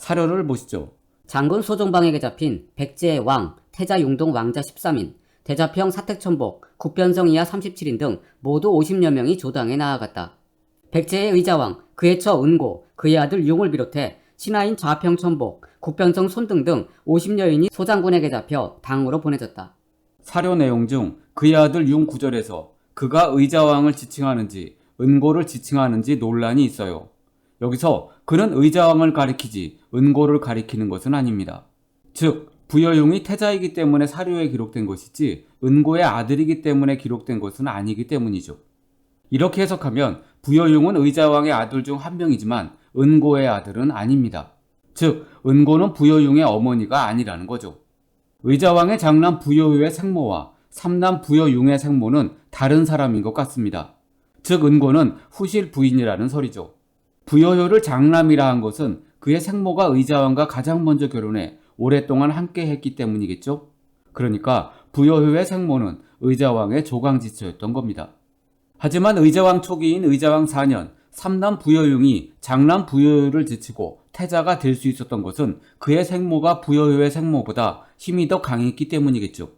사료를 보시죠. 장군 소종방에게 잡힌 백제의 왕, 태자 용동 왕자 13인, 대자평 사택천복, 국변성 이하 37인 등 모두 50여 명이 조당에 나아갔다. 백제의 의자왕, 그의 처 은고, 그의 아들 융을 비롯해 신하인 좌평천복, 국변성 손등 등 50여인이 소장군에게 잡혀 당으로 보내졌다. 사료 내용 중 그의 아들 융 구절에서 그가 의자왕을 지칭하는지 은고를 지칭하는지 논란이 있어요. 여기서 그는 의자왕을 가리키지 은고를 가리키는 것은 아닙니다. 즉 부여용이 태자이기 때문에 사료에 기록된 것이지 은고의 아들이기 때문에 기록된 것은 아니기 때문이죠. 이렇게 해석하면 부여용은 의자왕의 아들 중 한 명이지만 은고의 아들은 아닙니다. 즉 은고는 부여용의 어머니가 아니라는 거죠. 의자왕의 장남 부여효의 생모와 삼남 부여용의 생모는 다른 사람인 것 같습니다. 즉 은고는 후실 부인이라는 설이죠. 부여효를 장남이라 한 것은 그의 생모가 의자왕과 가장 먼저 결혼해 오랫동안 함께 했기 때문이겠죠. 그러니까 부여효의 생모는 의자왕의 조강지처였던 겁니다. 하지만 의자왕 초기인 의자왕 4년 삼남 부여용이 장남 부여효를 제치고 태자가 될 수 있었던 것은 그의 생모가 부여효의 생모보다 힘이 더 강했기 때문이겠죠.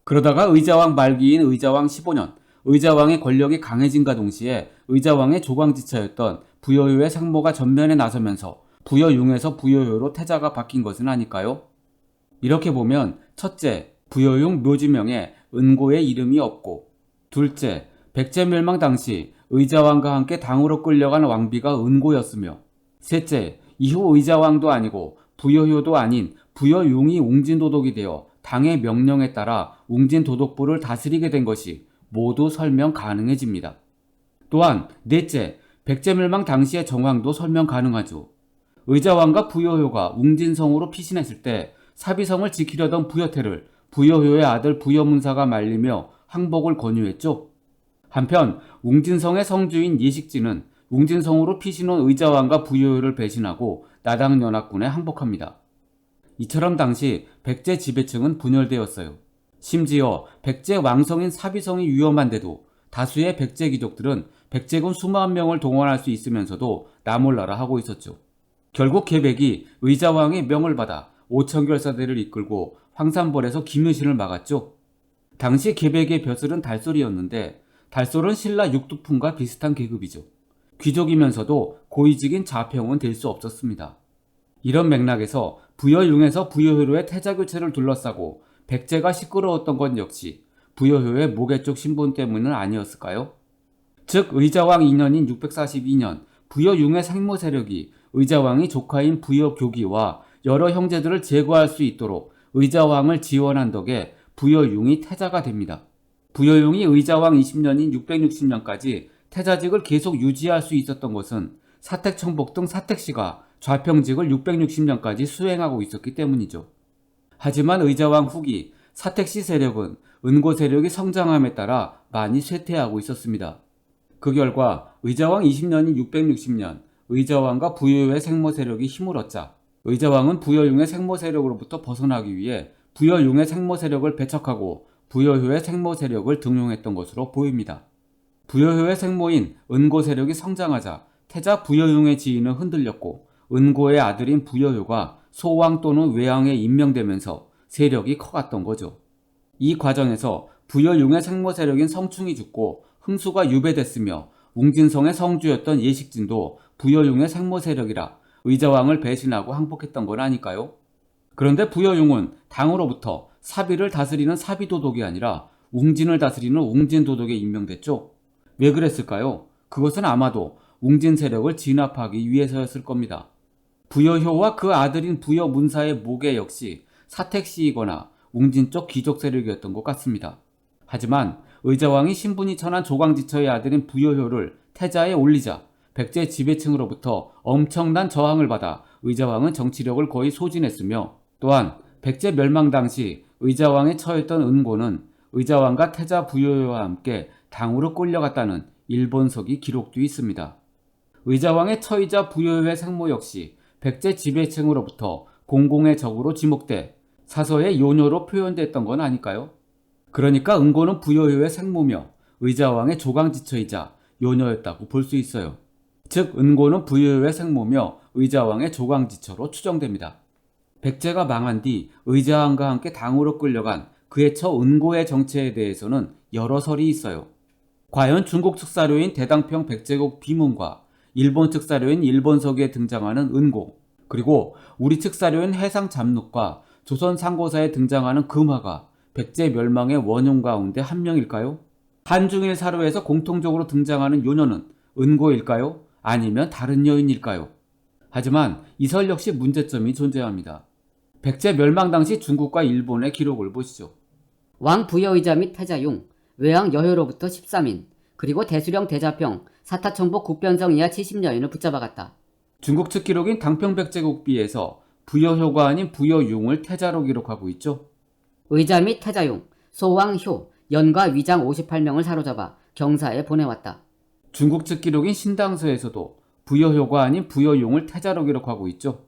그러다가 의자왕 말기인 의자왕 15년 의자왕의 권력이 강해진과 동시에 의자왕의 조강지처였던 부여효의 생모가 전면에 나서면서 부여용에서 부여효로 태자가 바뀐 것은 아닐까요? 이렇게 보면 첫째, 부여용 묘지명에 은고의 이름이 없고, 둘째, 백제 멸망 당시 의자왕과 함께 당으로 끌려간 왕비가 은고였으며, 셋째, 이후 의자왕도 아니고 부여효도 아닌 부여용이 웅진도독이 되어 당의 명령에 따라 웅진도독부를 다스리게 된 것이 모두 설명 가능해집니다. 또한 넷째, 백제멸망 당시의 정황도 설명 가능하죠. 의자왕과 부여효가 웅진성으로 피신했을 때 사비성을 지키려던 부여태를 부여효의 아들 부여문사가 말리며 항복을 권유했죠. 한편 웅진성의 성주인 예식진은 웅진성으로 피신온 의자왕과 부여효를 배신하고 나당연합군에 항복합니다. 이처럼 당시 백제 지배층은 분열되었어요. 심지어 백제 왕성인 사비성이 위험한데도 다수의 백제 귀족들은 백제군 수만 명을 동원할 수 있으면서도 나몰라라 하고 있었죠. 결국 계백이 의자왕의 명을 받아 오천결사대를 이끌고 황산벌에서 김유신을 막았죠. 당시 계백의 벼슬은 달솔이었는데 달솔은 신라 육두품과 비슷한 계급이죠. 귀족이면서도 고위직인 자평은 될 수 없었습니다. 이런 맥락에서 부여용에서 부여효로의 태자교체를 둘러싸고 백제가 시끄러웠던 건 역시 부여효의 모계 쪽 신분 때문은 아니었을까요? 즉 의자왕 2년인 642년 부여용의 생모 세력이 의자왕이 조카인 부여교기와 여러 형제들을 제거할 수 있도록 의자왕을 지원한 덕에 부여용이 태자가 됩니다. 부여용이 의자왕 20년인 660년까지 태자직을 계속 유지할 수 있었던 것은 사택청복 등 사택씨가 좌평직을 660년까지 수행하고 있었기 때문이죠. 하지만 의자왕 후기 사택씨 세력은 은고 세력이 성장함에 따라 많이 쇠퇴하고 있었습니다. 그 결과 의자왕 20년인 660년 의자왕과 부여효의 생모 세력이 힘을 얻자 의자왕은 부여용의 생모 세력으로부터 벗어나기 위해 부여용의 생모 세력을 배척하고 부여효의 생모 세력을 등용했던 것으로 보입니다. 부여효의 생모인 은고 세력이 성장하자 태자 부여용의 지위는 흔들렸고 은고의 아들인 부여효가 소왕 또는 외왕에 임명되면서 세력이 커갔던 거죠. 이 과정에서 부여용의 생모 세력인 성충이 죽고 흥수가 유배됐으며 웅진성의 성주였던 예식진도 부여용의 생모 세력이라 의자왕을 배신하고 항복했던 건 아닐까요? 그런데 부여용은 당으로부터 사비를 다스리는 사비도독이 아니라 웅진을 다스리는 웅진도독에 임명됐죠. 왜 그랬을까요? 그것은 아마도 웅진 세력을 진압하기 위해서였을 겁니다. 부여효와 그 아들인 부여문사의 모계 역시 사택시이거나 웅진 쪽 귀족 세력이었던 것 같습니다. 하지만 의자왕이 신분이 천한 조광지처의 아들인 부여효를 태자에 올리자 백제 지배층으로부터 엄청난 저항을 받아 의자왕은 정치력을 거의 소진했으며 또한 백제 멸망 당시 의자왕의 처했던 은고는 의자왕과 태자 부여효와 함께 당으로 끌려갔다는 일본서기 기록도 있습니다. 의자왕의 처이자 부여효의 생모 역시 백제 지배층으로부터 공공의 적으로 지목돼 사서의 요녀로 표현됐던 건 아닐까요? 그러니까 은고는 부여효의 생모며 의자왕의 조강지처이자 요녀였다고 볼 수 있어요. 즉 은고는 부여효의 생모며 의자왕의 조강지처로 추정됩니다. 백제가 망한 뒤 의자왕과 함께 당으로 끌려간 그의 처 은고의 정체에 대해서는 여러 설이 있어요. 과연 중국 측 사료인 대당평 백제국 비문과 일본 측 사료인 일본서기에 등장하는 은고, 그리고 우리 측 사료인 해상 잠록과 조선 상고사에 등장하는 금화가 백제 멸망의 원흉 가운데 한 명일까요? 한중일 사료에서 공통적으로 등장하는 요녀는 은고일까요? 아니면 다른 여인일까요? 하지만 이 설 역시 문제점이 존재합니다. 백제 멸망 당시 중국과 일본의 기록을 보시죠. 왕 부여의자 및 태자용, 외왕 여효로부터 13인, 그리고 대수령 대자평, 사타천복 국변성 이하 70여인을 붙잡아갔다. 중국 측 기록인 당평백제국비에서 부여효가 아닌 부여용을 태자로 기록하고 있죠. 의자 및 태자용, 소왕효, 연과 위장 58명을 사로잡아 경사에 보내왔다. 중국 측 기록인 신당서에서도 부여효가 아닌 부여용을 태자로 기록하고 있죠.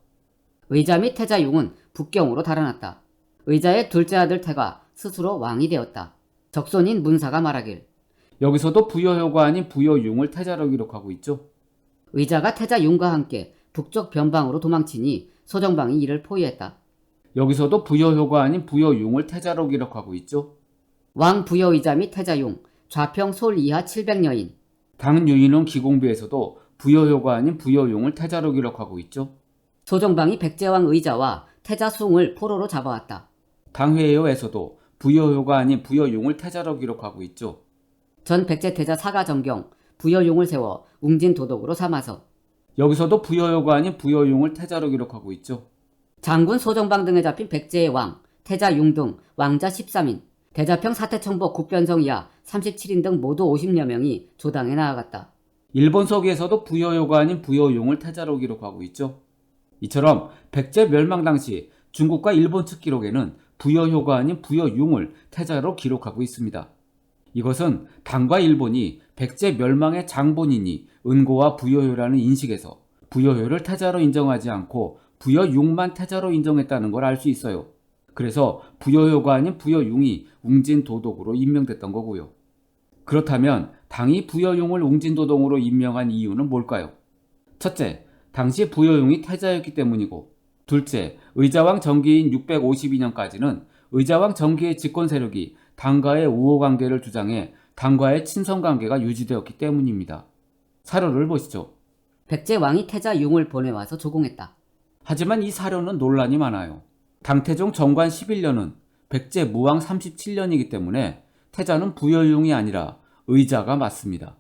의자 및 태자용은 북경으로 달아났다. 의자의 둘째 아들 태가 스스로 왕이 되었다. 적손인 문사가 말하길 여기서도 부여효가 아닌 부여용을 태자로 기록하고 있죠. 의자가 태자용과 함께 북쪽 변방으로 도망치니 소정방이 이를 포위했다. 여기서도 부여효가 아닌 부여용을 태자로 기록하고 있죠. 왕 부여의자 및 태자용, 좌평 솔 이하 700여인. 당유인원 기공비에서도 부여효가 아닌 부여용을 태자로 기록하고 있죠. 소정방이 백제왕 의자와 태자숭을 포로로 잡아왔다. 당회여에서도 부여효가 아닌 부여용을 태자로 기록하고 있죠. 전 백제 태자 사가정경, 부여용을 세워 웅진 도독으로 삼아서 여기서도 부여효가 아닌 부여용을 태자로 기록하고 있죠. 장군 소정방 등에 잡힌 백제의 왕, 태자용 등 왕자 13인, 대자평 사태청복 국변성 이하 37인 등 모두 50여 명이 조당에 나아갔다. 일본 서기에서도 부여효가 아닌 부여용을 태자로 기록하고 있죠. 이처럼 백제 멸망 당시 중국과 일본 측 기록에는 부여효가 아닌 부여용을 태자로 기록하고 있습니다. 이것은 당과 일본이 백제 멸망의 장본인이 은고와 부여효라는 인식에서 부여효를 태자로 인정하지 않고 부여용만 태자로 인정했다는 걸 알 수 있어요. 그래서 부여효가 아닌 부여용이 웅진도독으로 임명됐던 거고요. 그렇다면 당이 부여용을 웅진도독으로 임명한 이유는 뭘까요? 첫째, 당시 부여용이 태자였기 때문이고, 둘째, 의자왕 정기인 652년까지는 의자왕 정기의 집권 세력이 당과의 우호관계를 주장해 당과의 친선관계가 유지되었기 때문입니다. 사료를 보시죠. 백제왕이 태자용을 보내와서 조공했다. 하지만 이 사료는 논란이 많아요. 당태종 정관 11년은 백제 무왕 37년이기 때문에 태자는 부여용이 아니라 의자가 맞습니다.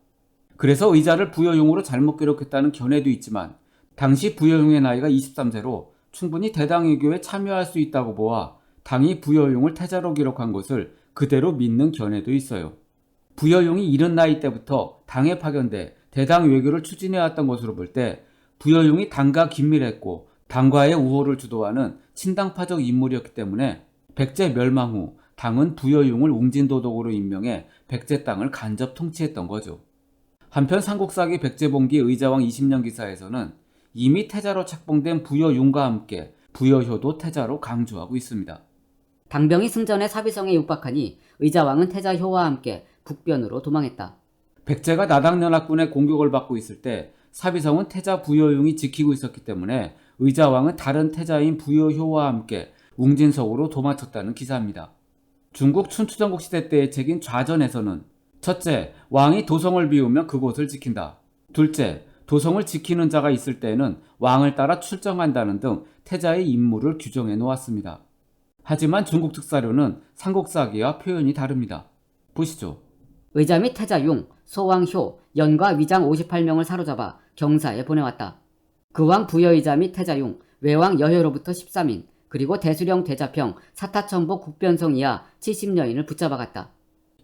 그래서 의자를 부여용으로 잘못 기록했다는 견해도 있지만 당시 부여용의 나이가 23세로 충분히 대당외교에 참여할 수 있다고 보아 당이 부여용을 태자로 기록한 것을 그대로 믿는 견해도 있어요. 부여용이 이른 나이 때부터 당에 파견돼 대당 외교를 추진해왔던 것으로 볼 때 부여용이 당과 긴밀했고 당과의 우호를 주도하는 친당파적 인물이었기 때문에 백제 멸망 후 당은 부여용을 웅진도독으로 임명해 백제 땅을 간접 통치했던 거죠. 한편 삼국사기 백제봉기 의자왕 20년 기사에서는 이미 태자로 책봉된 부여용과 함께 부여효도 태자로 강조하고 있습니다. 당병이 승전에 사비성에 육박하니 의자왕은 태자효와 함께 북변으로 도망했다. 백제가 나당연합군의 공격을 받고 있을 때 사비성은 태자 부여용이 지키고 있었기 때문에 의자왕은 다른 태자인 부여효와 함께 웅진석으로 도망쳤다는 기사입니다. 중국 춘추전국 시대 때의 책인 좌전에서는 첫째, 왕이 도성을 비우면 그곳을 지킨다. 둘째, 도성을 지키는 자가 있을 때에는 왕을 따라 출정한다는 등 태자의 임무를 규정해 놓았습니다. 하지만 중국 측 사료는 삼국사기와 표현이 다릅니다. 보시죠. 의자 및 태자용, 소왕효, 연과 위장 58명을 사로잡아 경사에 보내왔다. 그 왕 부여의자 및 태자용, 외왕 여효로부터 13인, 그리고 대수령 대자평, 사타천복 국변성 이하 70여인을 붙잡아갔다.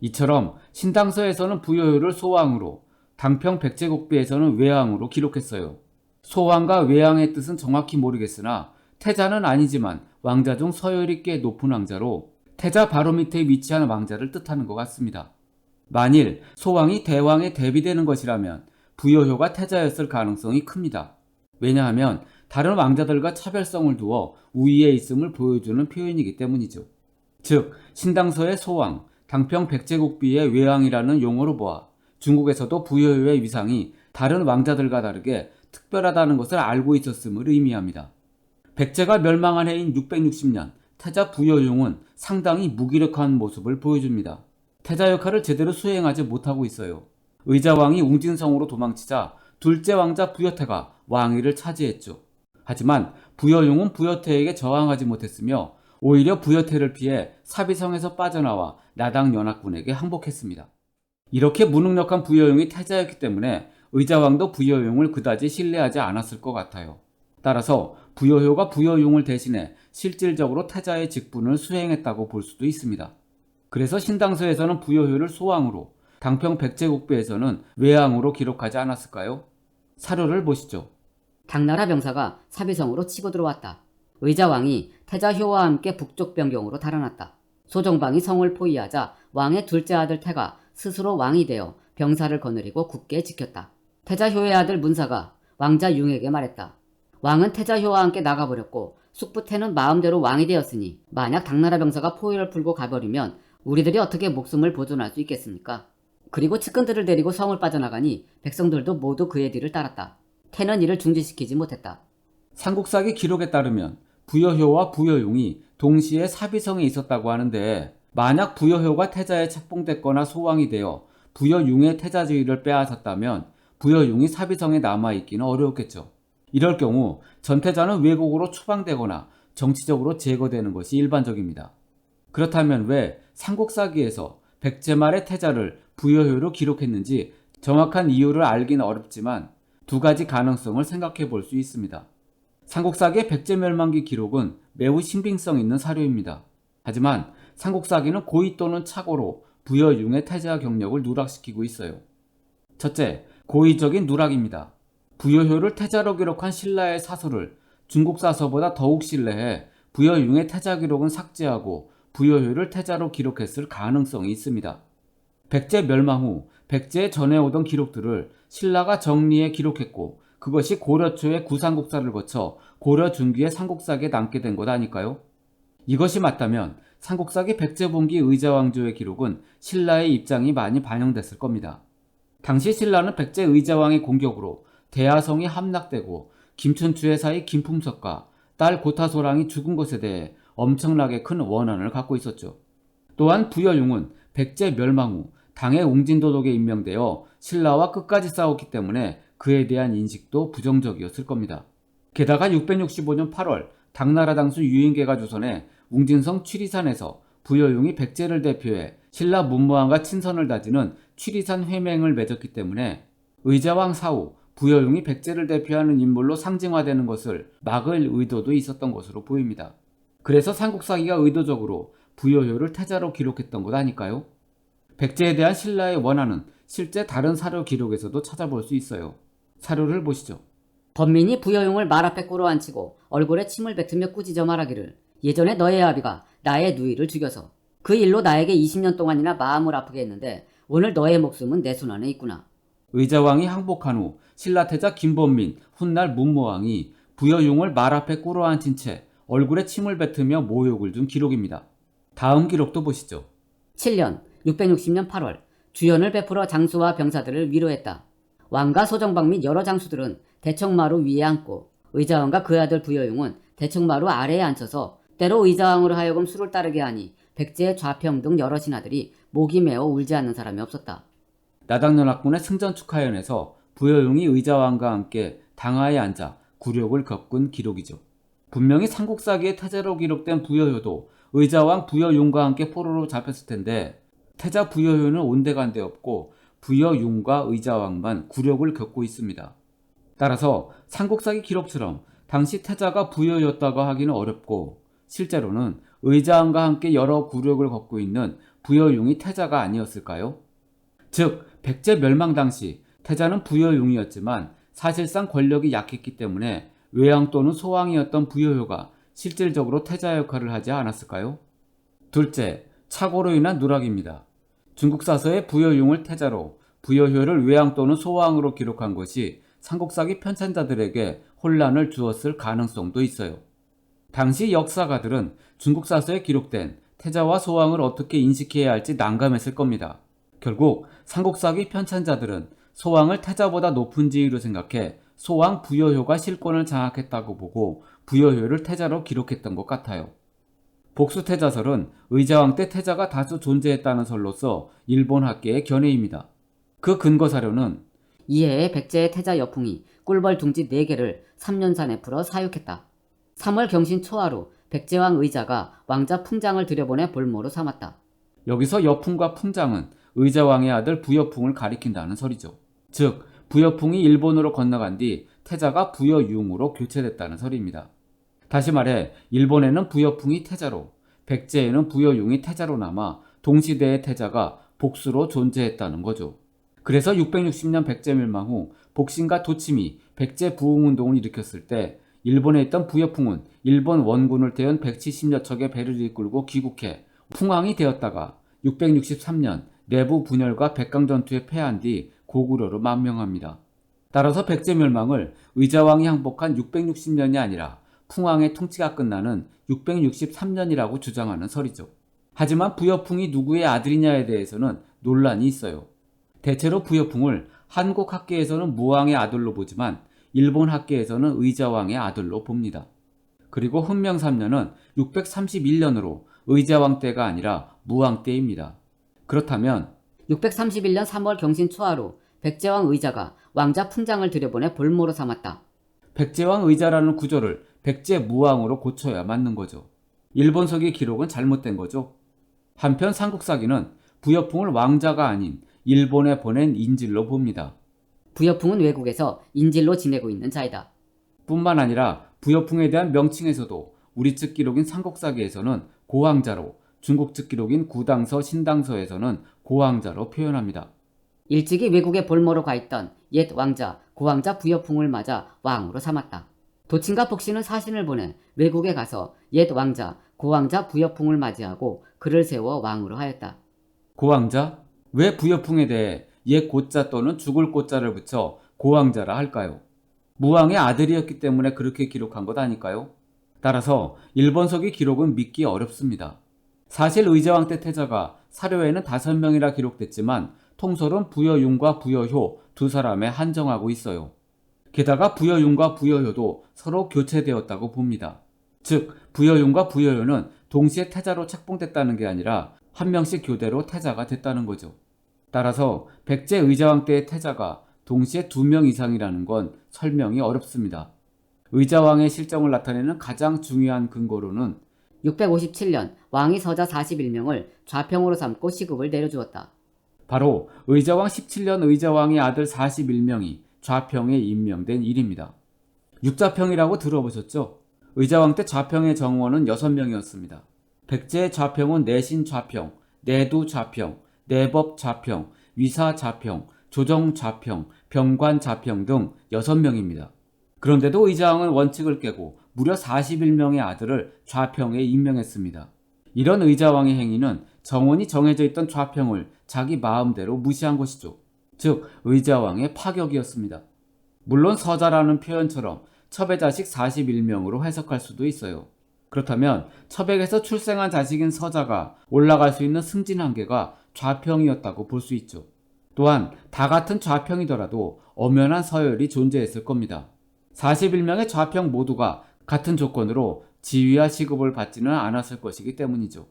이처럼 신당서에서는 부여효를 소왕으로, 당평 백제국비에서는 외왕으로 기록했어요. 소왕과 외왕의 뜻은 정확히 모르겠으나 태자는 아니지만 왕자 중 서열이 꽤 높은 왕자로 태자 바로 밑에 위치한 왕자를 뜻하는 것 같습니다. 만일 소왕이 대왕에 대비되는 것이라면 부여효가 태자였을 가능성이 큽니다. 왜냐하면 다른 왕자들과 차별성을 두어 우위에 있음을 보여주는 표현이기 때문이죠. 즉 신당서의 소왕, 당평 백제국비의 외왕이라는 용어로 보아 중국에서도 부여효의 위상이 다른 왕자들과 다르게 특별하다는 것을 알고 있었음을 의미합니다. 백제가 멸망한 해인 660년 태자 부여용은 상당히 무기력한 모습을 보여줍니다. 태자 역할을 제대로 수행하지 못하고 있어요. 의자왕이 웅진성으로 도망치자 둘째 왕자 부여태가 왕위를 차지했죠. 하지만 부여용은 부여태에게 저항하지 못했으며 오히려 부여태를 피해 사비성에서 빠져나와 나당 연합군에게 항복했습니다. 이렇게 무능력한 부여용이 태자였기 때문에 의자왕도 부여용을 그다지 신뢰하지 않았을 것 같아요. 따라서 부여효가 부여용을 대신해 실질적으로 태자의 직분을 수행했다고 볼 수도 있습니다. 그래서 신당서에서는 부여효를 소왕으로, 당평 백제국배에서는 외왕으로 기록하지 않았을까요? 사료를 보시죠. 당나라 병사가 사비성으로 치고 들어왔다. 의자왕이 태자효와 함께 북쪽 변경으로 달아났다. 소정방이 성을 포위하자 왕의 둘째 아들 태가 스스로 왕이 되어 병사를 거느리고 굳게 지켰다. 태자효의 아들 문사가 왕자 융에게 말했다. 왕은 태자효와 함께 나가버렸고 숙부태는 마음대로 왕이 되었으니 만약 당나라 병사가 포위를 풀고 가버리면 우리들이 어떻게 목숨을 보존할 수 있겠습니까? 그리고 측근들을 데리고 성을 빠져나가니 백성들도 모두 그의 뒤를 따랐다. 태는 이를 중지시키지 못했다. 삼국사기 기록에 따르면 부여효와 부여용이 동시에 사비성에 있었다고 하는데 만약 부여효가 태자에 책봉됐거나 소왕이 되어 부여용의 태자지위를 빼앗았다면 부여용이 사비성에 남아있기는 어려웠겠죠. 이럴 경우 전태자는 왜곡으로 추방되거나 정치적으로 제거되는 것이 일반적입니다. 그렇다면 왜 삼국사기에서 백제 말의 태자를 부여효로 기록했는지 정확한 이유를 알기는 어렵지만 두 가지 가능성을 생각해 볼 수 있습니다. 삼국사기의 백제 멸망기 기록은 매우 신빙성 있는 사료입니다. 하지만 삼국사기는 고의 또는 착오로 부여용의 태자 경력을 누락시키고 있어요. 첫째, 고의적인 누락입니다. 부여효를 태자로 기록한 신라의 사서를 중국 사서보다 더욱 신뢰해 부여용의 태자 기록은 삭제하고 부여효를 태자로 기록했을 가능성이 있습니다. 백제 멸망 후 백제에 전해오던 기록들을 신라가 정리해 기록했고 그것이 고려 초의 구삼국사를 거쳐 고려 중기의 삼국사기에 남게 된 것 아닐까요? 이것이 맞다면 삼국사기 백제본기 의자왕조의 기록은 신라의 입장이 많이 반영됐을 겁니다. 당시 신라는 백제 의자왕의 공격으로 대하성이 함락되고 김춘추의 사이 김품석과 딸 고타소랑이 죽은 것에 대해 엄청나게 큰 원한을 갖고 있었죠. 또한 부여용은 백제 멸망 후 당의 웅진도독에 임명되어 신라와 끝까지 싸웠기 때문에 그에 대한 인식도 부정적이었을 겁니다. 게다가 665년 8월 당나라 당수 유인계가 조선에 웅진성 취리산에서 부여용이 백제를 대표해 신라 문무왕과 친선을 다지는 취리산 회맹을 맺었기 때문에 의자왕 사후 부여용이 백제를 대표하는 인물로 상징화되는 것을 막을 의도도 있었던 것으로 보입니다. 그래서 삼국사기가 의도적으로 부여효를 태자로 기록했던 것 아닐까요? 백제에 대한 신라의 원한은 실제 다른 사료 기록에서도 찾아볼 수 있어요. 사료를 보시죠. 범민이 부여용을 말 앞에 꿇어앉히고 얼굴에 침을 뱉으며 꾸짖어 말하기를 예전에 너의 아비가 나의 누이를 죽여서 그 일로 나에게 20년 동안이나 마음을 아프게 했는데 오늘 너의 목숨은 내 손안에 있구나. 의자왕이 항복한 후 신라태자 김범민, 훗날 문무왕이 부여용을 말 앞에 꿇어앉힌 채 얼굴에 침을 뱉으며 모욕을 준 기록입니다. 다음 기록도 보시죠. 7년 660년 8월 주연을 베풀어 장수와 병사들을 위로했다. 왕과 소정방 및 여러 장수들은 대청마루 위에 앉고 의자왕과 그 아들 부여용은 대청마루 아래에 앉혀서 때로 의자왕으로 하여금 수를 따르게 하니 백제, 좌평 등 여러 신하들이 목이 메어 울지 않는 사람이 없었다. 나당연합군의 승전 축하연에서 부여용이 의자왕과 함께 당하에 앉아 굴욕을 겪은 기록이죠. 분명히 삼국사기에 태자로 기록된 부여효도 의자왕 부여용과 함께 포로로 잡혔을 텐데 태자 부여효는 온데간데 없고 부여용과 의자왕만 굴욕을 겪고 있습니다. 따라서 삼국사기 기록처럼 당시 태자가 부여였다고 하기는 어렵고 실제로는 의자왕과 함께 여러 굴욕을 겪고 있는 부여용이 태자가 아니었을까요? 즉 백제 멸망 당시 태자는 부여용이었지만 사실상 권력이 약했기 때문에 외왕 또는 소왕이었던 부여효가 실질적으로 태자 역할을 하지 않았을까요? 둘째, 착오로 인한 누락입니다. 중국 사서의 부여용을 태자로 부여효를 외왕 또는 소왕으로 기록한 것이 삼국사기 편찬자들에게 혼란을 주었을 가능성도 있어요. 당시 역사가들은 중국 사서에 기록된 태자와 소왕을 어떻게 인식해야 할지 난감했을 겁니다. 결국 삼국사기 편찬자들은 소왕을 태자보다 높은 지위로 생각해 소왕 부여효가 실권을 장악했다고 보고 부여효를 태자로 기록했던 것 같아요. 복수태자설은 의자왕 때 태자가 다수 존재했다는 설로서 일본 학계의 견해입니다. 그 근거 사료는 이해에 백제의 태자 여풍이 꿀벌 둥지 4개를 3년산에 풀어 사육했다. 3월 경신 초하루 백제왕 의자가 왕자 풍장을 들여보내 볼모로 삼았다. 여기서 여풍과 풍장은 의자왕의 아들 부여풍을 가리킨다는 설이죠. 즉 부여풍이 일본으로 건너간 뒤 태자가 부여융으로 교체됐다는 설입니다. 다시 말해 일본에는 부여풍이 태자로, 백제에는 부여융이 태자로 남아 동시대의 태자가 복수로 존재했다는 거죠. 그래서 660년 백제 멸망 후 복신과 도침이 백제 부흥운동을 일으켰을 때 일본에 있던 부여풍은 일본 원군을 태운 170여 척의 배를 이끌고 귀국해 풍왕이 되었다가 663년 내부 분열과 백강전투에 패한 뒤 고구려로 만명합니다. 따라서 백제 멸망을 의자왕이 항복한 660년이 아니라 풍왕의 통치가 끝나는 663년이라고 주장하는 설이죠. 하지만 부여풍이 누구의 아들이냐에 대해서는 논란이 있어요. 대체로 부여풍을 한국 학계에서는 무왕의 아들로 보지만 일본 학계에서는 의자왕의 아들로 봅니다. 그리고 훈명 3년은 631년으로 의자왕 때가 아니라 무왕 때입니다. 그렇다면 631년 3월 경신 초하루 백제왕 의자가 왕자 풍장을 들여보내 볼모로 삼았다. 백제왕 의자라는 구조를 백제 무왕으로 고쳐야 맞는 거죠. 일본서기 기록은 잘못된 거죠. 한편 삼국사기는 부여풍을 왕자가 아닌 일본에 보낸 인질로 봅니다. 부여풍은 외국에서 인질로 지내고 있는 자이다. 뿐만 아니라 부여풍에 대한 명칭에서도 우리 측 기록인 삼국사기에서는 고왕자로, 중국 측 기록인 구당서, 신당서에서는 고왕자로 표현합니다. 일찍이 외국에 볼모로 가 있던 옛 왕자, 고왕자 부여풍을 맞아 왕으로 삼았다. 도친과 복신은 사신을 보내 외국에 가서 옛 왕자, 고왕자 부여풍을 맞이하고 그를 세워 왕으로 하였다. 고왕자? 왜 부여풍에 대해 옛 고자 또는 죽을 고자를 붙여 고왕자라 할까요? 무왕의 아들이었기 때문에 그렇게 기록한 것 아닐까요? 따라서 일본서기 기록은 믿기 어렵습니다. 사실 의자왕 때 태자가 사료에는 5명이라 기록됐지만 통설은 부여융과 부여효 두 사람에 한정하고 있어요. 게다가 부여융과 부여효도 서로 교체되었다고 봅니다. 즉 부여융과 부여효는 동시에 태자로 책봉됐다는 게 아니라 한 명씩 교대로 태자가 됐다는 거죠. 따라서 백제 의자왕 때의 태자가 동시에 2명 이상이라는 건 설명이 어렵습니다. 의자왕의 실정을 나타내는 가장 중요한 근거로는 657년 왕이 서자 41명을 좌평으로 삼고 시급을 내려주었다. 바로 의자왕 17년 의자왕의 아들 41명이 좌평에 임명된 일입니다. 육좌평이라고 들어보셨죠? 의자왕 때 좌평의 정원은 6명이었습니다. 백제의 좌평은 내신 좌평, 내두 좌평, 내법 좌평, 위사 좌평, 조정 좌평, 병관 좌평 등 6명입니다. 그런데도 의자왕은 원칙을 깨고 무려 41명의 아들을 좌평에 임명했습니다. 이런 의자왕의 행위는 정원이 정해져 있던 좌평을 자기 마음대로 무시한 것이죠. 즉 의자왕의 파격이었습니다. 물론 서자라는 표현처럼 첩의 자식 41명으로 해석할 수도 있어요. 그렇다면 첩에게서 출생한 자식인 서자가 올라갈 수 있는 승진 한계가 좌평이었다고 볼 수 있죠. 또한 다 같은 좌평이더라도 엄연한 서열이 존재했을 겁니다. 41명의 좌평 모두가 같은 조건으로 지위와 시급을 받지는 않았을 것이기 때문이죠.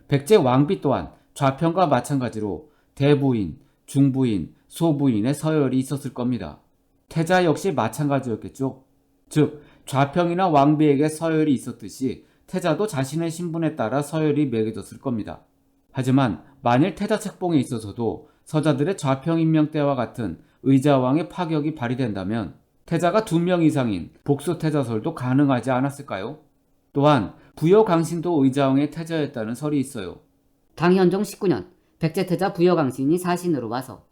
백제 왕비 또한 좌평과 마찬가지로 대부인, 중부인, 소부인의 서열이 있었을 겁니다. 태자 역시 마찬가지였겠죠. 즉 좌평이나 왕비에게 서열이 있었듯이 태자도 자신의 신분에 따라 서열이 매겨졌을 겁니다. 하지만 만일 태자 책봉에 있어서도 서자들의 좌평 임명 때와 같은 의자왕의 파격이 발휘된다면 태자가 2명 이상인 복수태자설도 가능하지 않았을까요? 또한 부여강신도 의자왕의 태자였다는 설이 있어요. 당현종 19년 백제태자 부여강신이 사신으로 와서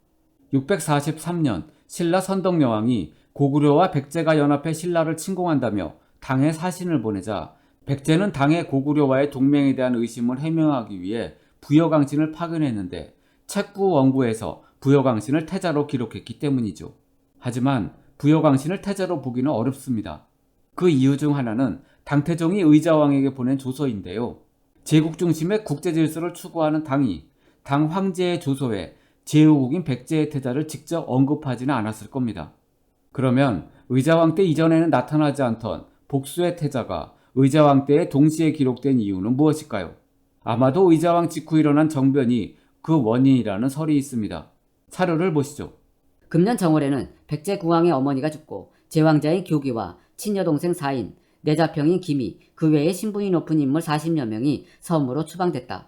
643년 신라 선덕여왕이 고구려와 백제가 연합해 신라를 침공한다며 당에 사신을 보내자 백제는 당의 고구려와의 동맹에 대한 의심을 해명하기 위해 부여강신을 파견했는데 책부 원구에서 부여강신을 태자로 기록했기 때문이죠. 하지만 부여강신을 태자로 보기는 어렵습니다. 그 이유 중 하나는 당태종이 의자왕에게 보낸 조서인데요. 제국 중심의 국제 질서를 추구하는 당이 당 황제의 조서에 제후국인 백제의 태자를 직접 언급하지는 않았을 겁니다. 그러면 의자왕 때 이전에는 나타나지 않던 복수의 태자가 의자왕 때에 동시에 기록된 이유는 무엇일까요? 아마도 의자왕 직후 일어난 정변이 그 원인이라는 설이 있습니다. 사료를 보시죠. 금년 정월에는 백제 국왕의 어머니가 죽고 제왕자인 교기와 친여동생 사인, 내자평인 김이, 그 외에 신분이 높은 인물 40여 명이 섬으로 추방됐다.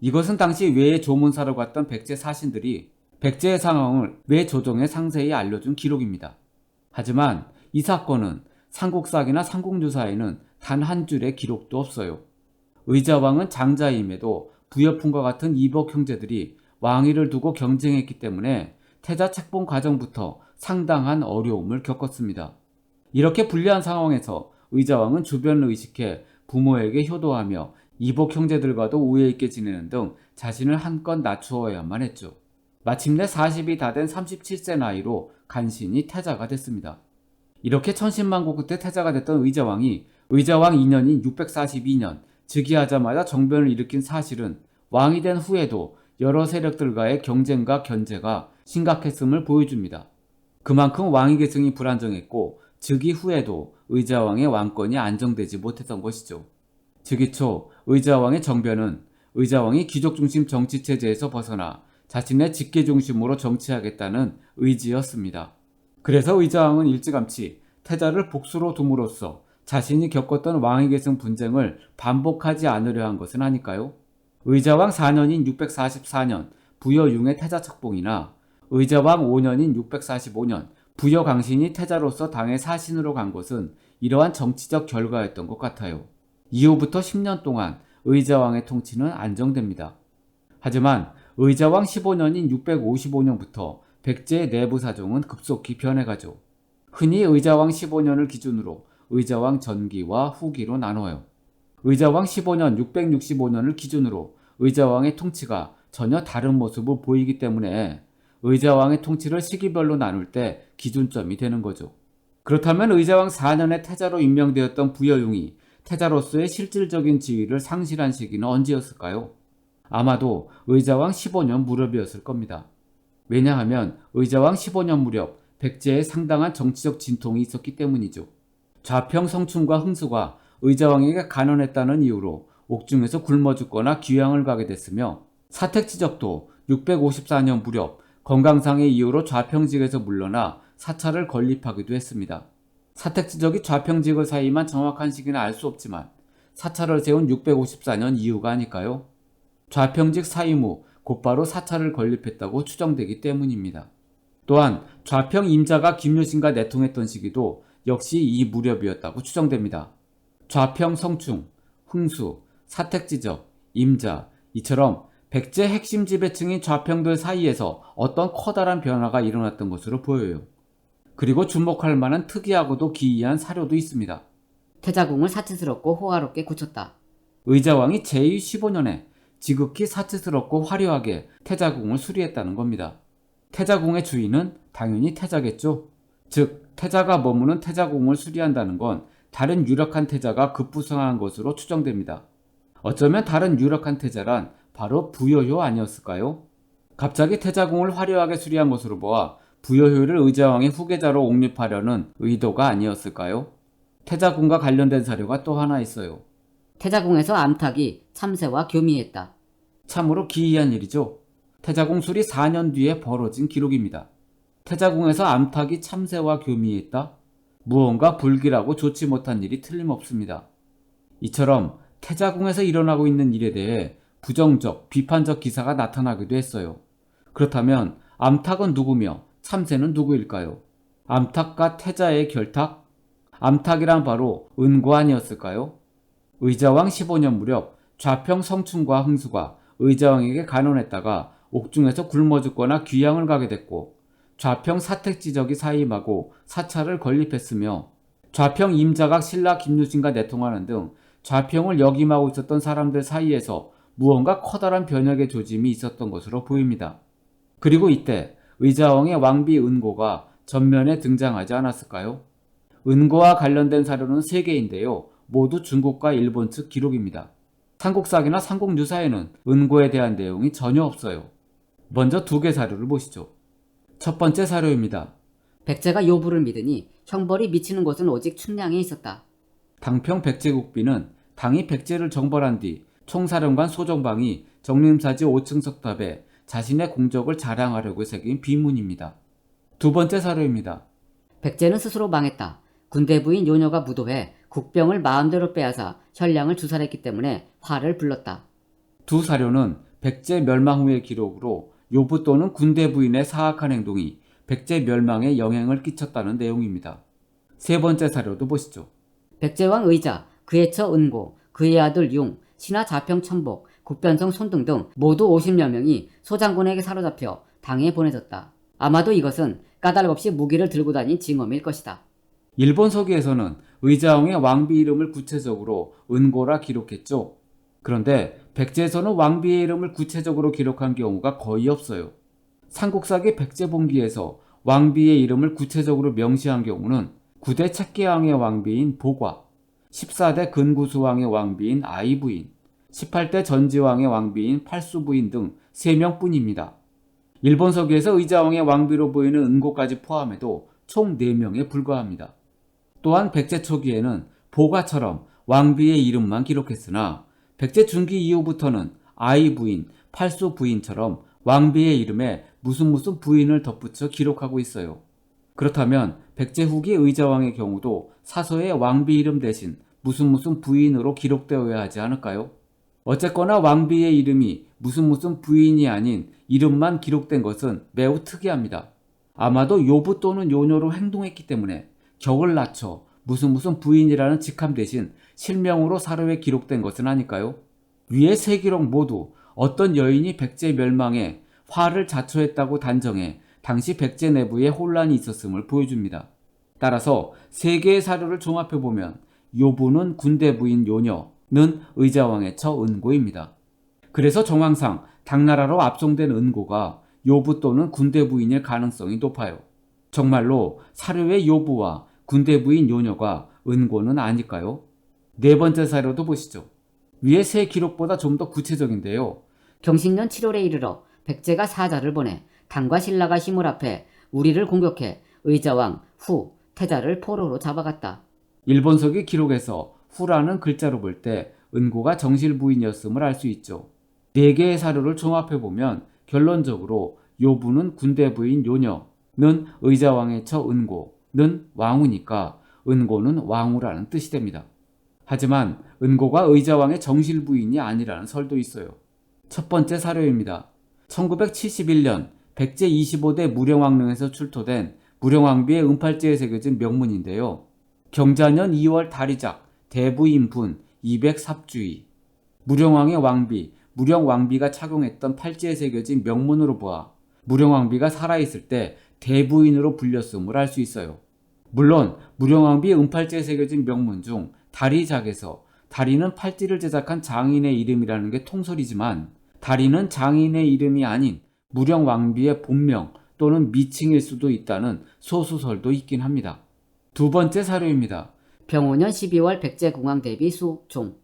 이것은 당시 외의 조문사로 갔던 백제 사신들이 백제의 상황을 외조정에 상세히 알려준 기록입니다. 하지만 이 사건은 삼국사기나 삼국유사에는 단 한 줄의 기록도 없어요. 의자왕은 장자임에도 부여풍과 같은 이복 형제들이 왕위를 두고 경쟁했기 때문에 태자 책봉 과정부터 상당한 어려움을 겪었습니다. 이렇게 불리한 상황에서 의자왕은 주변을 의식해 부모에게 효도하며 이복 형제들과도 우애 있게 지내는 등 자신을 한껏 낮추어야만 했죠. 마침내 40이 다 된 37세 나이로 간신히 태자가 됐습니다. 이렇게 천신만고 끝에 태자가 됐던 의자왕이 의자왕 2년인 642년 즉위하자마자 정변을 일으킨 사실은 왕이 된 후에도 여러 세력들과의 경쟁과 견제가 심각했음을 보여줍니다. 그만큼 왕위 계승이 불안정했고 즉위 후에도 의자왕의 왕권이 안정되지 못했던 것이죠. 즉위 초 의자왕의 정변은 의자왕이 귀족 중심 정치 체제에서 벗어나 자신의 직계 중심으로 정치하겠다는 의지였습니다. 그래서 의자왕은 일찌감치 태자를 복수로 둠으로써 자신이 겪었던 왕위 계승 분쟁을 반복하지 않으려 한 것은 아닐까요? 의자왕 4년인 644년 부여융의 태자 책봉이나 의자왕 5년인 645년 부여강신이 태자로서 당의 사신으로 간 것은 이러한 정치적 결과였던 것 같아요. 이후부터 10년 동안 의자왕의 통치는 안정됩니다. 하지만 의자왕 15년인 655년부터 백제의 내부 사정은 급속히 변해가죠. 흔히 의자왕 15년을 기준으로 의자왕 전기와 후기로 나눠요. 의자왕 15년 665년을 기준으로 의자왕의 통치가 전혀 다른 모습을 보이기 때문에 의자왕의 통치를 시기별로 나눌 때 기준점이 되는 거죠. 그렇다면 의자왕 4년에 태자로 임명되었던 부여융이 태자로서의 실질적인 지위를 상실한 시기는 언제였을까요? 아마도 의자왕 15년 무렵이었을 겁니다. 왜냐하면 의자왕 15년 무렵 백제에 상당한 정치적 진통이 있었기 때문이죠. 좌평 성춘과 흥수가 의자왕에게 간언했다는 이유로 옥중에서 굶어 죽거나 귀양을 가게 됐으며 사택지적도 654년 무렵 건강상의 이유로 좌평직에서 물러나 사찰을 건립하기도 했습니다. 사택지적이 좌평직을 사이만 정확한 시기는 알 수 없지만 사찰을 세운 654년 이후가 아닐까요? 좌평직 사임 후 곧바로 사찰을 건립했다고 추정되기 때문입니다. 또한 좌평 임자가 김유신과 내통했던 시기도 역시 이 무렵이었다고 추정됩니다. 좌평 성충, 흥수, 사택지적, 임자 이처럼 백제 핵심 지배층인 좌평들 사이에서 어떤 커다란 변화가 일어났던 것으로 보여요. 그리고 주목할 만한 특이하고도 기이한 사료도 있습니다. 태자궁을 사치스럽고 호화롭게 고쳤다. 의자왕이 제15년에 지극히 사치스럽고 화려하게 태자궁을 수리했다는 겁니다. 태자궁의 주인은 당연히 태자겠죠. 즉 태자가 머무는 태자궁을 수리한다는 건 다른 유력한 태자가 급부상한 것으로 추정됩니다. 어쩌면 다른 유력한 태자란 바로 부여효 아니었을까요? 갑자기 태자궁을 화려하게 수리한 것으로 보아 부여효를 의자왕의 후계자로 옹립하려는 의도가 아니었을까요? 태자궁과 관련된 사료가 또 하나 있어요. 태자궁에서 암탉이 참새와 교미했다. 참으로 기이한 일이죠. 태자궁 수리 4년 뒤에 벌어진 기록입니다. 태자궁에서 암탉이 참새와 교미했다? 무언가 불길하고 좋지 못한 일이 틀림없습니다. 이처럼 태자궁에서 일어나고 있는 일에 대해 부정적, 비판적 기사가 나타나기도 했어요. 그렇다면 암탉은 누구며 참새는 누구일까요? 암탉과 태자의 결탁? 암탉이란 바로 은고 아니었을까요? 의자왕 15년 무렵 좌평 성춘과 흥수가 의자왕에게 간언했다가 옥중에서 굶어 죽거나 귀양을 가게 됐고 좌평 사택지적이 사임하고 사찰을 건립했으며 좌평 임자각 신라 김유신과 내통하는 등 좌평을 역임하고 있었던 사람들 사이에서 무언가 커다란 변혁의 조짐이 있었던 것으로 보입니다. 그리고 이때 의자왕의 왕비 은고가 전면에 등장하지 않았을까요? 은고와 관련된 사료는 3개인데요. 모두 중국과 일본 측 기록입니다. 삼국사기나 삼국유사에는 은고에 대한 내용이 전혀 없어요. 먼저 2개 사료를 보시죠. 첫 번째 사료입니다. 백제가 요부를 믿으니 형벌이 미치는 곳은 오직 춘향에 있었다. 당평 백제국비는 당이 백제를 정벌한 뒤 총사령관 소정방이 정림사지 5층 석탑에 자신의 공적을 자랑하려고 새긴 비문입니다. 두 번째 사료입니다. 백제는 스스로 망했다. 군대 부인 요녀가 무도해 국병을 마음대로 빼앗아 현량을 주살했기 때문에 화를 불렀다. 두 사료는 백제 멸망 후의 기록으로 요부 또는 군대 부인의 사악한 행동이 백제 멸망에 영향을 끼쳤다는 내용입니다. 세 번째 사료도 보시죠. 백제왕 의자, 그의 처 은고, 그의 아들 융, 신하 자평 천복, 국변성 손등 등 모두 50여 명이 소장군에게 사로잡혀 당에 보내졌다. 아마도 이것은 까닭없이 무기를 들고 다닌 징험일 것이다. 일본 서기에서는 의자왕의 왕비 이름을 구체적으로 은고라 기록했죠. 그런데 백제에서는 왕비의 이름을 구체적으로 기록한 경우가 거의 없어요. 삼국사기 백제본기에서 왕비의 이름을 구체적으로 명시한 경우는 9대 책계왕의 왕비인 보과, 14대 근구수왕의 왕비인 아이부인, 18대 전지왕의 왕비인 팔수부인 등 3명뿐입니다. 일본 서기에서 의자왕의 왕비로 보이는 은고까지 포함해도 총 4명에 불과합니다. 또한 백제 초기에는 보과처럼 왕비의 이름만 기록했으나 백제 중기 이후부터는 아이 부인, 팔수 부인처럼 왕비의 이름에 무슨 부인을 덧붙여 기록하고 있어요. 그렇다면 백제 후기 의자왕의 경우도 사서에 왕비 이름 대신 무슨 부인으로 기록되어야 하지 않을까요? 어쨌거나 왕비의 이름이 무슨 부인이 아닌 이름만 기록된 것은 매우 특이합니다. 아마도 요부 또는 요녀로 행동했기 때문에 격을 낮춰 무슨 부인이라는 직함 대신 실명으로 사료에 기록된 것은 아닐까요? 위의 세 기록 모두 어떤 여인이 백제 멸망에 화를 자초했다고 단정해 당시 백제 내부에 혼란이 있었음을 보여줍니다. 따라서 세 개의 사료를 종합해보면 요부는 군대 부인 요녀는 의자왕의 처 은고입니다. 그래서 정황상 당나라로 압송된 은고가 요부 또는 군대 부인일 가능성이 높아요. 정말로 사료의 요부와 군대 부인 요녀가 은고는 아닐까요? 네 번째 사료도 보시죠. 위의 세 기록보다 좀 더 구체적인데요. 경신년 7월에 이르러 백제가 사자를 보내 당과 신라가 힘을 합해 우리를 공격해 의자왕, 후, 태자를 포로로 잡아갔다. 일본서기 기록에서 후라는 글자로 볼 때 은고가 정실 부인이었음을 알 수 있죠. 네 개의 사료를 종합해보면 결론적으로 요부는 군대 부인 요녀는 의자왕의 처 은고는 왕후니까 은고는 왕후라는 뜻이 됩니다. 하지만 은고가 의자왕의 정실 부인이 아니라는 설도 있어요. 첫 번째 사료입니다. 1971년 백제 25대 무령왕릉에서 출토된 무령왕비의 은팔찌에 새겨진 명문인데요. 경자년 2월 다리작 대부인분 200삽주의 무령왕의 왕비, 무령왕비가 착용했던 팔찌에 새겨진 명문으로 보아 무령왕비가 살아있을 때 대부인으로 불렸음을 알 수 있어요. 물론 무령왕비의 은팔찌에 새겨진 명문 중 다리작에서 다리는 팔찌를 제작한 장인의 이름이라는 게 통설이지만 다리는 장인의 이름이 아닌 무령왕비의 본명 또는 미칭일 수도 있다는 소수설도 있긴 합니다. 두 번째 사료입니다. 병오년 12월 백제공황 대비 수종.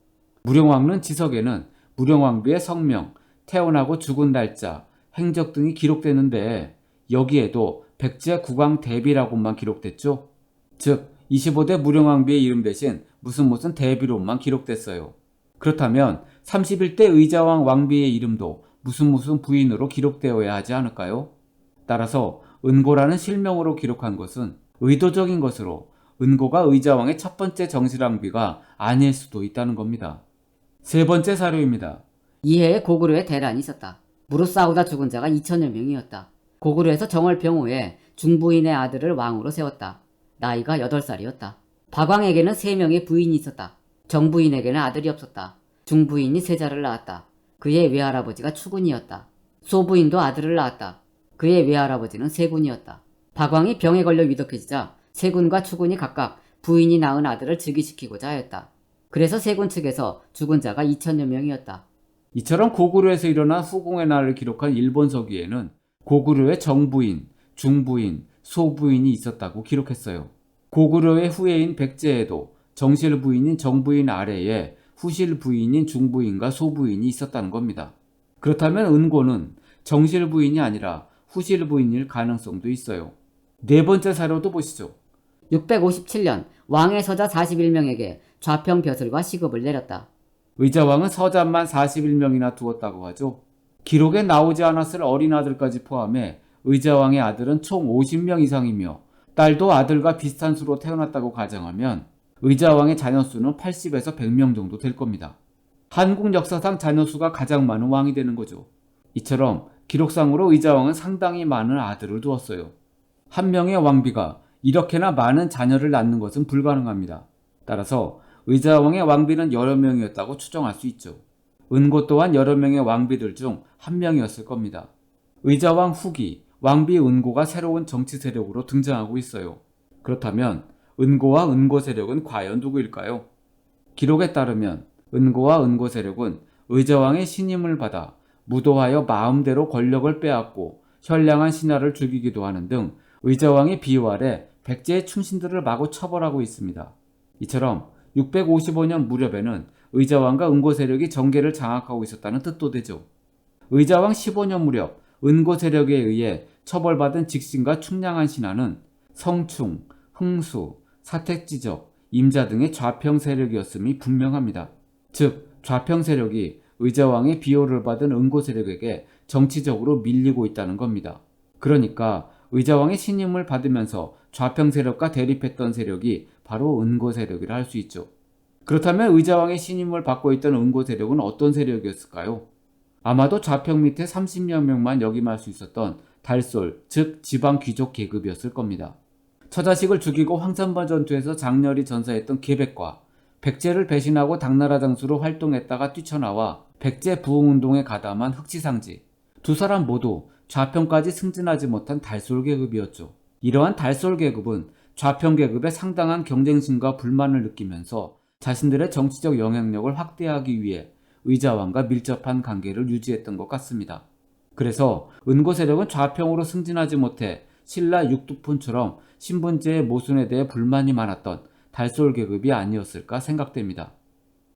무령왕릉 지석에는 무령왕비의 성명, 태어나고 죽은 날짜, 행적 등이 기록되는데 여기에도 백제 국왕 대비라고만 기록됐죠. 즉 25대 무령왕비의 이름 대신 무슨 대비로만 기록됐어요. 그렇다면 31대 의자왕 왕비의 이름도 무슨 부인으로 기록되어야 하지 않을까요? 따라서 은고라는 실명으로 기록한 것은 의도적인 것으로 은고가 의자왕의 첫 번째 정실왕비가 아닐 수도 있다는 겁니다. 세 번째 사료입니다. 이해에 고구려에 대란이 있었다. 무릇 싸우다 죽은 자가 2천여 명이었다. 고구려에서 정월 병호에 중부인의 아들을 왕으로 세웠다. 나이가 8살이었다. 박왕에게는 3명의 부인이 있었다. 정부인에게는 아들이 없었다. 중부인이 세자를 낳았다. 그의 외할아버지가 추군이었다. 소부인도 아들을 낳았다. 그의 외할아버지는 세군이었다. 박왕이 병에 걸려 위독해지자 세군과 추군이 각각 부인이 낳은 아들을 즉위시키고자 하였다. 그래서 세군 측에서 죽은 자가 2천여 명이었다. 이처럼 고구려에서 일어난 후궁의 날을 기록한 일본 서기에는 고구려의 정부인, 중부인, 소부인이 있었다고 기록했어요. 고구려의 후예인 백제에도 정실 부인인 정부인 아래에 후실 부인인 중부인과 소부인이 있었다는 겁니다. 그렇다면 은고는 정실 부인이 아니라 후실 부인일 가능성도 있어요. 네 번째 사료도 보시죠. 657년 왕의 서자 41명에게 좌평 벼슬과 시급을 내렸다. 의자왕은 서자만 41명이나 두었다고 하죠. 기록에 나오지 않았을 어린 아들까지 포함해 의자왕의 아들은 총 50명 이상이며 딸도 아들과 비슷한 수로 태어났다고 가정하면 의자왕의 자녀 수는 80에서 100명 정도 될 겁니다. 한국 역사상 자녀 수가 가장 많은 왕이 되는 거죠. 이처럼 기록상으로 의자왕은 상당히 많은 아들을 두었어요. 한 명의 왕비가 이렇게나 많은 자녀를 낳는 것은 불가능합니다. 따라서 의자왕의 왕비는 여러 명이었다고 추정할 수 있죠. 은고 또한 여러 명의 왕비들 중 한 명이었을 겁니다. 의자왕 후기, 왕비 은고가 새로운 정치 세력으로 등장하고 있어요. 그렇다면 은고와 은고 세력은 과연 누구일까요? 기록에 따르면 은고와 은고 세력은 의자왕의 신임을 받아 무도하여 마음대로 권력을 빼앗고 현량한 신하를 죽이기도 하는 등 의자왕의 비호 아래 백제의 충신들을 마구 처벌하고 있습니다. 이처럼 655년 무렵에는 의자왕과 은고 세력이 정계를 장악하고 있었다는 뜻도 되죠. 의자왕 15년 무렵 은고 세력에 의해 처벌받은 직신과 충량한 신하는 성충, 흥수, 사택지적, 임자 등의 좌평 세력이었음이 분명합니다. 즉 좌평 세력이 의자왕의 비호를 받은 은고 세력에게 정치적으로 밀리고 있다는 겁니다. 그러니까 의자왕의 신임을 받으면서 좌평 세력과 대립했던 세력이 바로 은고 세력이라 할 수 있죠. 그렇다면 의자왕의 신임을 받고 있던 은고 세력은 어떤 세력이었을까요? 아마도 좌평 밑에 30여 명만 역임할 수 있었던 달솔, 즉 지방 귀족 계급이었을 겁니다. 처자식을 죽이고 황산번 전투에서 장렬히 전사했던 계백과 백제를 배신하고 당나라 장수로 활동했다가 뛰쳐나와 백제 부흥운동에 가담한 흑지상지, 두 사람 모두 좌평까지 승진하지 못한 달솔 계급이었죠. 이러한 달솔 계급은 좌평 계급의 상당한 경쟁심과 불만을 느끼면서 자신들의 정치적 영향력을 확대하기 위해 의자왕과 밀접한 관계를 유지했던 것 같습니다. 그래서 은고 세력은 좌평으로 승진하지 못해 신라 육두폰처럼 신분제의 모순에 대해 불만이 많았던 달솔 계급이 아니었을까 생각됩니다.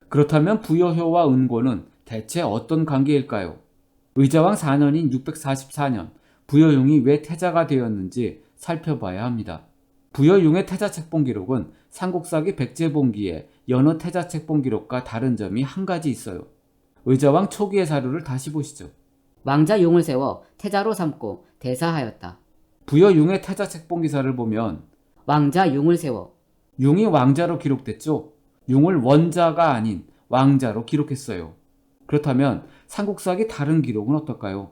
그렇다면 부여효와 은고는 대체 어떤 관계일까요? 의자왕 4년인 644년 부여용이 왜 태자가 되었는지 살펴봐야 합니다. 부여용의 태자 책봉 기록은 삼국사기 백제봉기의 여느 태자 책봉 기록과 다른 점이 한 가지 있어요. 의자왕 초기의 사료를 다시 보시죠. 왕자 용을 세워 태자로 삼고 대사하였다. 부여용의 태자 책봉 기사를 보면 왕자 용을 세워 용이 왕자로 기록됐죠. 용을 원자가 아닌 왕자로 기록했어요. 그렇다면 삼국사기 다른 기록은 어떨까요?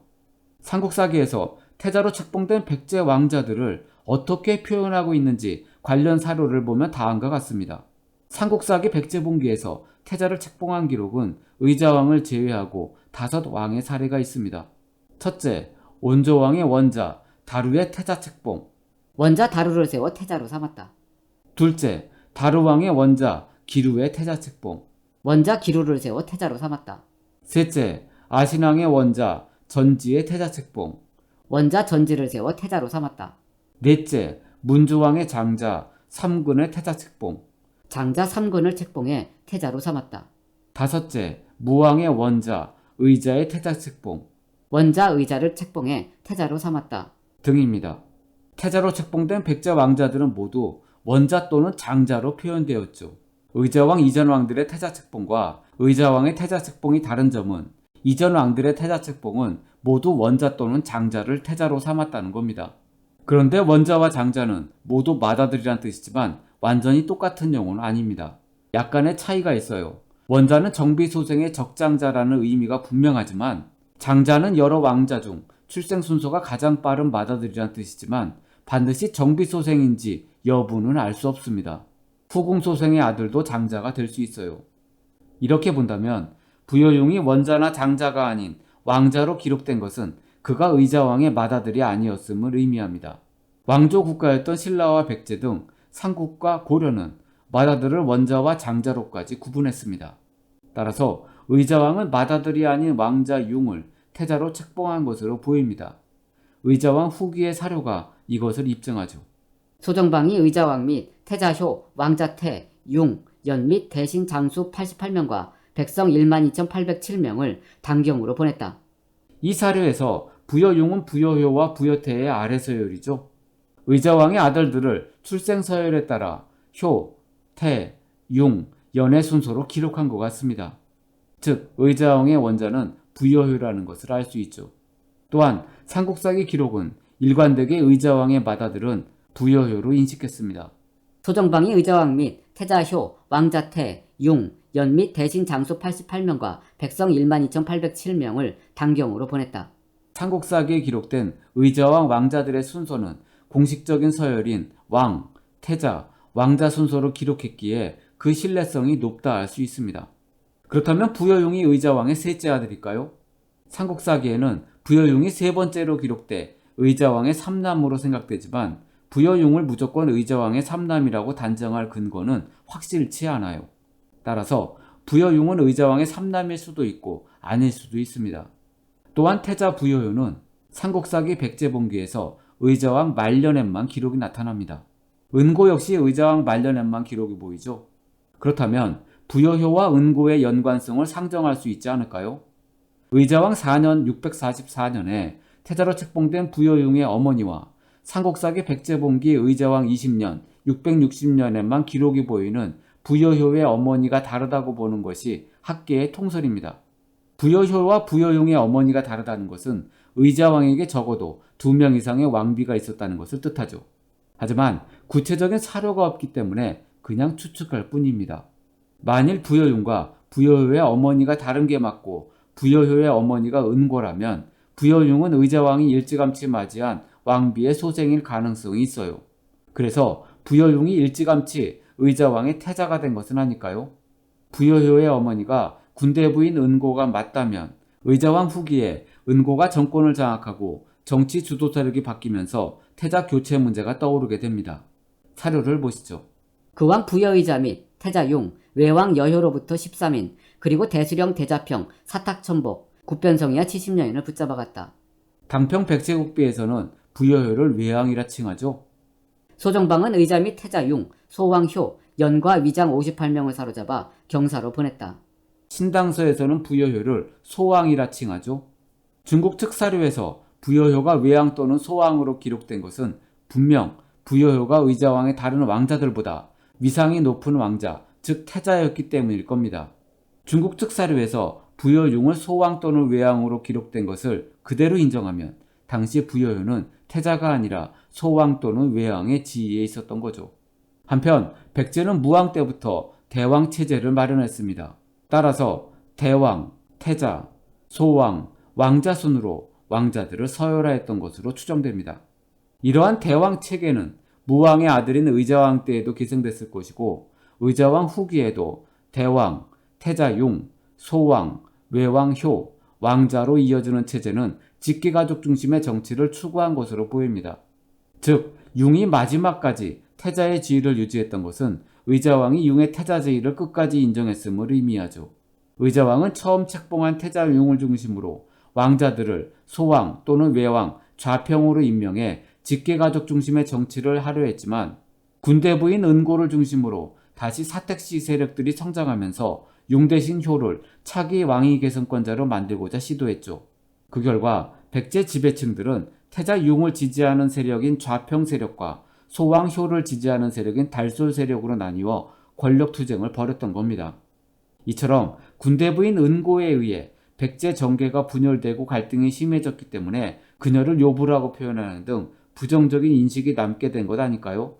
삼국사기에서 태자로 책봉된 백제 왕자들을 어떻게 표현하고 있는지 관련 사료를 보면 다음과 같습니다. 삼국사기 백제봉기에서 태자를 책봉한 기록은 의자왕을 제외하고 5왕의 사례가 있습니다. 첫째, 온조왕의 원자 다루의 태자 책봉. 원자 다루를 세워 태자로 삼았다. 둘째, 다루왕의 원자 기루의 태자 책봉. 원자 기루를 세워 태자로 삼았다. 셋째, 아신왕의 원자 전지의 태자 책봉. 원자 전지를 세워 태자로 삼았다. 넷째, 문주왕의 장자 삼근의 태자 책봉. 장자 3근을 책봉해 태자로 삼았다. 다섯째, 무왕의 원자 의자의 태자 책봉 원자 의자를 책봉해 태자로 삼았다. 등입니다. 태자로 책봉된 백제 왕자들은 모두 원자 또는 장자로 표현되었죠. 의자왕 이전 왕들의 태자 책봉과 의자왕의 태자 책봉이 다른 점은 이전 왕들의 태자 책봉은 모두 원자 또는 장자를 태자로 삼았다는 겁니다. 그런데 원자와 장자는 모두 맏아들이란 뜻이지만 완전히 똑같은 용어는 아닙니다. 약간의 차이가 있어요. 원자는 정비소생의 적장자라는 의미가 분명하지만 장자는 여러 왕자 중 출생 순서가 가장 빠른 맏아들이란 뜻이지만 반드시 정비소생인지 여부는 알 수 없습니다. 후궁소생의 아들도 장자가 될 수 있어요. 이렇게 본다면 부여용이 원자나 장자가 아닌 왕자로 기록된 것은 그가 의자왕의 맏아들이 아니었음을 의미합니다. 왕조 국가였던 신라와 백제 등 삼국과 고려는 맏아들을 원자와 장자로까지 구분했습니다. 따라서 의자왕은 맏아들이 아닌 왕자 융을 태자로 책봉한 것으로 보입니다. 의자왕 후기의 사료가 이것을 입증하죠. 소정방이 의자왕 및 태자효, 왕자태, 융, 연 및 대신 장수 88명과 백성 12,807명을 당경으로 보냈다. 이 사료에서 부여용은 부여효와 부여태의 아래 서열이죠. 의자왕의 아들들을 출생 서열에 따라 효, 태, 융, 연의 순서로 기록한 것 같습니다. 즉 의자왕의 원자는 부여효라는 것을 알 수 있죠. 또한 삼국사기 기록은 일관되게 의자왕의 맏아들은 부여효로 인식했습니다. 소정방이 의자왕 및 태자효, 왕자태, 융, 연 및 대신 장수 88명과 백성 12,807명을 당경으로 보냈다. 삼국사기에 기록된 의자왕 왕자들의 순서는 공식적인 서열인 왕, 태자, 왕자 순서로 기록했기에 그 신뢰성이 높다 할 수 있습니다. 그렇다면 부여용이 의자왕의 셋째 아들일까요? 삼국사기에는 부여용이 세 번째로 기록돼 의자왕의 삼남으로 생각되지만 부여용을 무조건 의자왕의 삼남이라고 단정할 근거는 확실치 않아요. 따라서 부여용은 의자왕의 삼남일 수도 있고 아닐 수도 있습니다. 또한 태자 부여효는 삼국사기 백제본기에서 의자왕 말년에만 기록이 나타납니다. 은고 역시 의자왕 말년에만 기록이 보이죠. 그렇다면 부여효와 은고의 연관성을 상정할 수 있지 않을까요? 의자왕 4년 644년에 태자로 책봉된 부여용의 어머니와 삼국사기 백제본기 의자왕 20년 660년에만 기록이 보이는 부여효의 어머니가 다르다고 보는 것이 학계의 통설입니다. 부여효와 부여용의 어머니가 다르다는 것은 의자왕에게 적어도 2명 이상의 왕비가 있었다는 것을 뜻하죠. 하지만 구체적인 사료가 없기 때문에 그냥 추측할 뿐입니다. 만일 부여용과 부여효의 어머니가 다른 게 맞고 부여효의 어머니가 은고라면 부여용은 의자왕이 일찌감치 맞이한 왕비의 소생일 가능성이 있어요. 그래서 부여용이 일찌감치 의자왕의 태자가 된 것은 아닐까요? 부여효의 어머니가 군대 부인 은고가 맞다면 의자왕 후기에 은고가 정권을 장악하고 정치 주도 세력이 바뀌면서 태자 교체 문제가 떠오르게 됩니다. 사료를 보시죠. 그 왕 부여의자 및 태자용, 외왕 여효로부터 13인, 그리고 대수령 대자평, 사탁천복, 굿변성이야 70년을 붙잡아갔다. 당평 백제국비에서는 부여효를 외왕이라 칭하죠. 소정방은 의자 및 태자용, 소왕효, 연과 위장 58명을 사로잡아 경사로 보냈다. 신당서에서는 부여효를 소왕이라 칭하죠. 중국 특사료에서 부여효가 외왕 또는 소왕으로 기록된 것은 분명 부여효가 의자왕의 다른 왕자들보다 위상이 높은 왕자, 즉 태자였기 때문일 겁니다. 중국 특사료에서 부여용을 소왕 또는 외왕으로 기록된 것을 그대로 인정하면 당시 부여효는 태자가 아니라 소왕 또는 외왕의 지위에 있었던 거죠. 한편 백제는 무왕 때부터 대왕 체제를 마련했습니다. 따라서 대왕, 태자, 소왕, 왕자 순으로 왕자들을 서열화했던 것으로 추정됩니다. 이러한 대왕 체계는 무왕의 아들인 의자왕 때에도 계승됐을 것이고 의자왕 후기에도 대왕, 태자용, 소왕, 외왕효, 왕자로 이어지는 체제는 직계가족 중심의 정치를 추구한 것으로 보입니다. 즉 융이 마지막까지 태자의 지위를 유지했던 것은 의자왕이 융의 태자 지위를 끝까지 인정했음을 의미하죠. 의자왕은 처음 책봉한 태자용을 중심으로 왕자들을 소왕 또는 외왕, 좌평으로 임명해 직계가족 중심의 정치를 하려 했지만 군대 부인 은고를 중심으로 다시 사택시 세력들이 성장하면서 융 대신 효를 차기 왕위 계승권자로 만들고자 시도했죠. 그 결과 백제 지배층들은 태자 융을 지지하는 세력인 좌평 세력과 소왕 효를 지지하는 세력인 달솔 세력으로 나뉘어 권력 투쟁을 벌였던 겁니다. 이처럼 군대 부인 은고에 의해 백제 정계가 분열되고 갈등이 심해졌기 때문에 그녀를 요부라고 표현하는 등 부정적인 인식이 남게 된 것 아닐까요?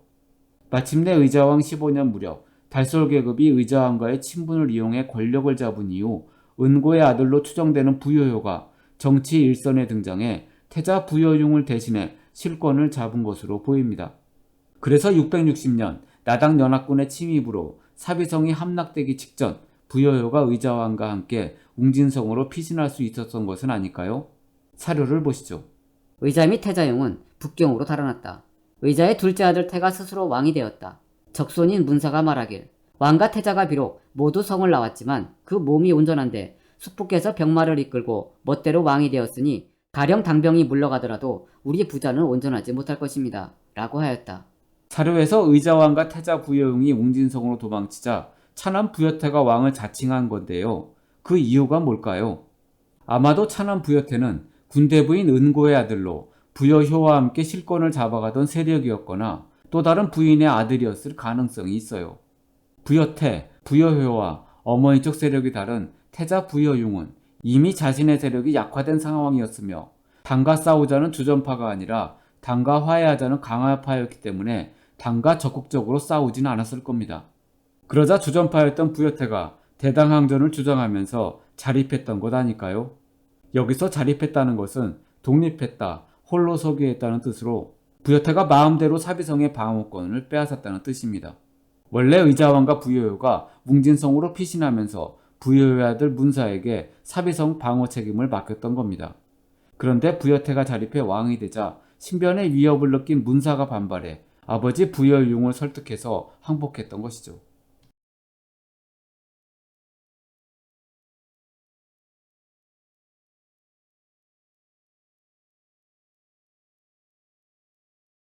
마침내 의자왕 15년 무렵 달솔 계급이 의자왕과의 친분을 이용해 권력을 잡은 이후 은고의 아들로 추정되는 부여효가 정치 일선에 등장해 태자 부여용을 대신해 실권을 잡은 것으로 보입니다. 그래서 660년 나당 연합군의 침입으로 사비성이 함락되기 직전 부여효가 의자왕과 함께 웅진성으로 피신할 수 있었던 것은 아닐까요? 사료를 보시죠. 의자 및 태자용은 북경으로 달아났다. 의자의 둘째 아들 태가 스스로 왕이 되었다. 적손인 문사가 말하길 왕과 태자가 비록 모두 성을 나왔지만 그 몸이 온전한데 숙부께서 병마를 이끌고 멋대로 왕이 되었으니 가령 당병이 물러가더라도 우리 부자는 온전하지 못할 것입니다. 라고 하였다. 사료에서 의자왕과 태자 부여용이 웅진성으로 도망치자 차남 부여태가 왕을 자칭한 건데요. 그 이유가 뭘까요? 아마도 차남 부여태는 군대 부인 은고의 아들로 부여효와 함께 실권을 잡아가던 세력이었거나 또 다른 부인의 아들이었을 가능성이 있어요. 부여태, 부여효와 어머니 쪽 세력이 다른 태자 부여융은 이미 자신의 세력이 약화된 상황이었으며 당과 싸우자는 주전파가 아니라 당과 화해하자는 강화파였기 때문에 당과 적극적으로 싸우진 않았을 겁니다. 그러자 주전파였던 부여태가 대당항전을 주장하면서 자립했던 것 아닐까요? 여기서 자립했다는 것은 독립했다, 홀로 서기 했다는 뜻으로 부여태가 마음대로 사비성의 방어권을 빼앗았다는 뜻입니다. 원래 의자왕과 부여효가 웅진성으로 피신하면서 부여효의 아들 문사에게 사비성 방어 책임을 맡겼던 겁니다. 그런데 부여태가 자립해 왕이 되자 신변의 위협을 느낀 문사가 반발해 아버지 부여융을 설득해서 항복했던 것이죠.